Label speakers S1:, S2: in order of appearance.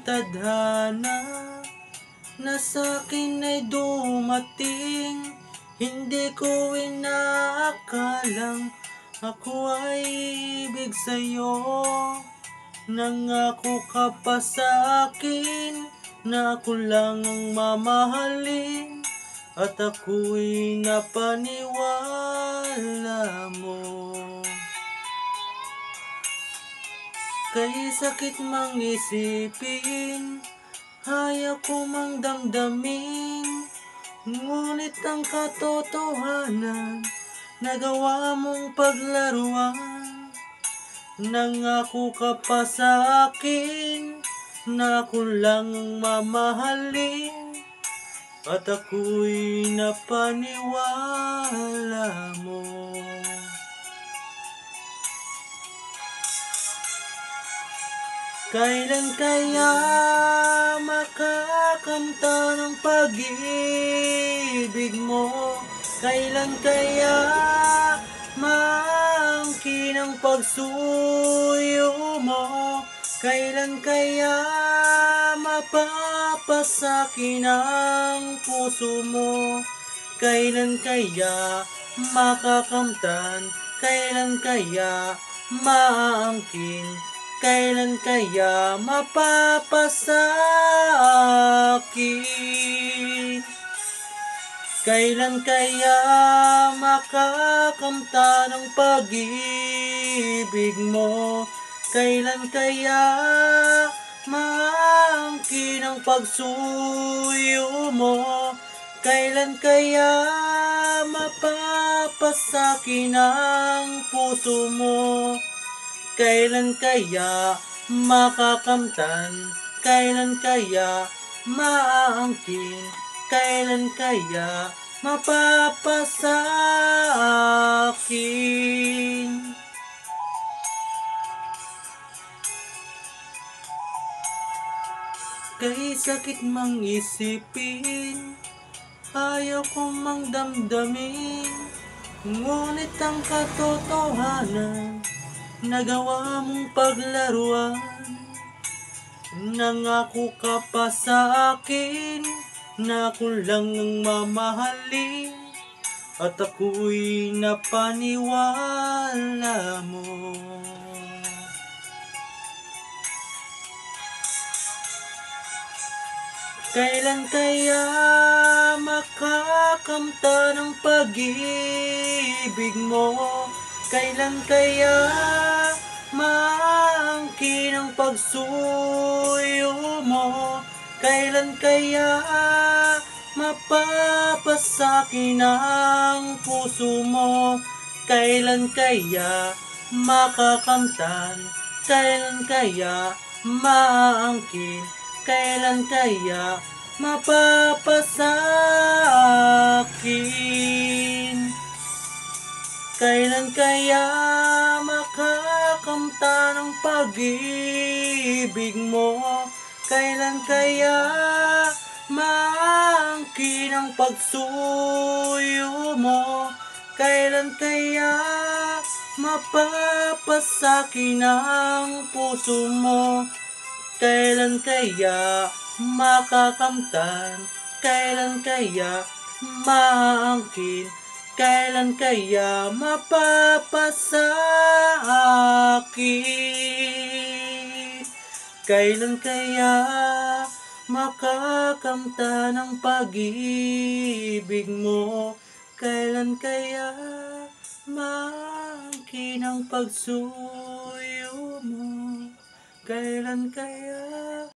S1: tadhana na sa'kin ay dumating. Hindi ko inaakalang ako ay ibig sa'yo. Nangako ka pa sa'kin na ako lang ang mamahalin, at ako'y napaniwala mo. Kay sakit mang isipin, ayaw ko mang damdamin, ngunit ang katotohanan, nagawa mong paglaruan. Nangako ka pa sa akin na ako lang ang mamahalin, at ako'y napaniwala mo. Kailan kaya makakamtan ang pag-ibig mo? Kailan kaya maangkin ang pagsuyo mo? Kailan kaya mapapasakin ang puso mo? Kailan kaya makakamtan? Kailan kaya maangkin? Kailan kaya mapapasakin? Kailan kaya makakamtan ang pag-ibig mo? Kailan kaya maangkin ang pagsuyo mo? Kailan kaya mapapasakin ang puso mo? Kailan kaya makakamtan? Kailan kaya maangkin? Kailan kaya mapapasakin? Kay sakit mang isipin, ayaw ko mang damdamin, ngunit ang katotohanan, nagawa mong paglaruan. Nangako ka pa sa akin na ako lang ang mamahalin, at ako'y napaniwala mo. Kailan kaya makakamtan ang pag-ibig mo? Kailan kaya maangkin ang pagsuyo mo? Kailan kaya mapapasakin ang puso mo? Kailan kaya makakamtan? Kailan kaya maangkin? Kailan kaya mapapasakin? Kailan kaya makakamtan ang pag-ibig mo? Kailan kaya maangkin ang pagsuyo mo? Kailan kaya mapapasakin ang puso mo? Kailan kaya makakamtan? Kailan kaya maangkin? Kailan kaya mapapasakin? Kailan kaya makakamtan ang pag-ibig mo? Kailan kaya maangkin ang pagsuyo mo? Kailan kaya